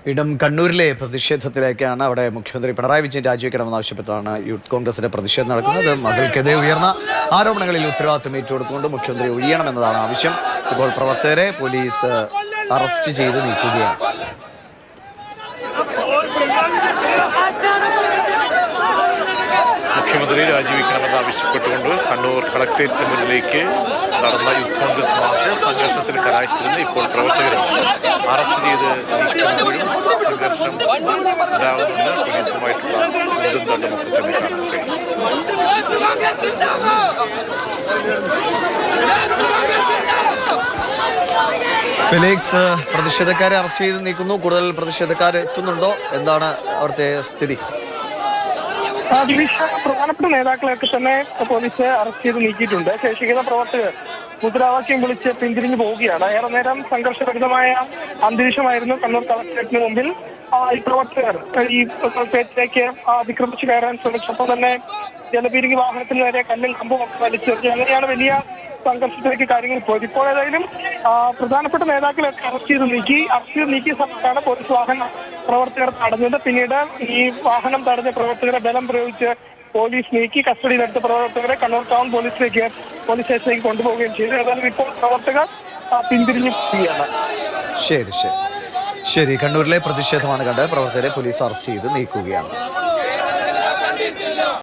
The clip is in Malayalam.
വീണ്ടും കണ്ണൂരിലെ പ്രതിഷേധത്തിലേക്കാണ്. അവിടെ മുഖ്യമന്ത്രി പിണറായി വിജയൻ രാജിവെക്കണമെന്ന് ആവശ്യപ്പെട്ടാണ് യൂത്ത് കോൺഗ്രസിന്റെ പ്രതിഷേധം നടക്കുന്നത്. മകൾക്കെതിരെ ഉയർന്ന ആരോപണങ്ങളിൽ ഉത്തരവാദിത്തം ഏറ്റെടുത്തുകൊണ്ട് മുഖ്യമന്ത്രി ഒഴിയണമെന്നതാണ് ആവശ്യം. ഇപ്പോൾ പ്രവർത്തകരെ പോലീസ് അറസ്റ്റ് ചെയ്ത് നീക്കുകയാണ്. മുഖ്യമന്ത്രി രാജിവെക്കണമെന്ന് ആവശ്യപ്പെട്ടുകൊണ്ട് കണ്ണൂർ കളക്ടറേറ്റിന് മുന്നിലേക്ക് നടന്ന യൂത്ത് കോൺഗ്രസ് മാർച്ച് സംഘർഷത്തിൽ കലാശിച്ചിരുന്നു. ഇപ്പോൾ പ്രവർത്തകരും അറസ്റ്റ് ചെയ്ത് നീക്കുമ്പോഴും സംഘർഷം ഉണ്ടാകുമെന്ന് പോലീസുമായിട്ടുള്ള ബന്ധം തൊട്ട് നമുക്ക് തന്നെ കാണാൻ കഴിയും. ഫെലിക്സ്, പ്രതിഷേധക്കാരെ അറസ്റ്റ് ചെയ്ത് നീക്കുന്നു. കൂടുതൽ പ്രതിഷേധക്കാർ എത്തുന്നുണ്ടോ? എന്താണ് അവിടുത്തെ സ്ഥിതി? പ്രധാനപ്പെട്ട നേതാക്കളെയൊക്കെ തന്നെ പോലീസ് അറസ്റ്റ് ചെയ്ത് നീക്കിയിട്ടുണ്ട്. ശേഷിക്കുന്ന പ്രവർത്തകർ മുദ്രാവാക്യം വിളിച്ച് പിന്തിരിഞ്ഞു പോവുകയാണ്. ഏറെ നേരം സംഘർഷഭരിതമായ അന്തരീക്ഷമായിരുന്നു കണ്ണൂർ കളക്ടറേറ്റിന് മുമ്പിൽ. ഈ പ്രവർത്തകർ ഈ കളക്ടറേറ്റിലേക്ക് അതിക്രമിച്ചു കയറാൻ ശ്രമിച്ചപ്പോൾ തന്നെ ജലപീരങ്കി വാഹനത്തിന് നേരെ കല്ലും കമ്പും ഒക്കെ വലിച്ചെറിഞ്ഞു. അങ്ങനെയാണ് വലിയ സംഘർഷത്തിലേക്ക് കാര്യങ്ങൾ പോയത്. ഇപ്പോൾ ഏതായാലും പ്രധാനപ്പെട്ട നേതാക്കളെയൊക്കെ അറസ്റ്റ് ചെയ്ത് നീക്കിയ സമയത്താണ് പോലീസ് വാഹനം പ്രവർത്തകർ തടഞ്ഞത്. പിന്നീട് ഈ വാഹനം തടഞ്ഞ പ്രവർത്തകരെ ബലം പ്രയോഗിച്ച് പോലീസ് നീക്കി കസ്റ്റഡിയിലെടുത്ത പ്രവർത്തകരെ കണ്ണൂർ ടൗൺ പോലീസ് സ്റ്റേഷനിലേക്ക് കൊണ്ടുപോവുകയും ചെയ്തു. ഏതായാലും ഇപ്പോൾ പ്രവർത്തകർ പിന്തിരിഞ്ഞു പോവുകയാണ്. ശരി, കണ്ണൂരിലെ പ്രതിഷേധമാണ് കണ്ടത്. പ്രവർത്തകരെ പോലീസ് അറസ്റ്റ് ചെയ്ത് നീക്കുകയാണ്.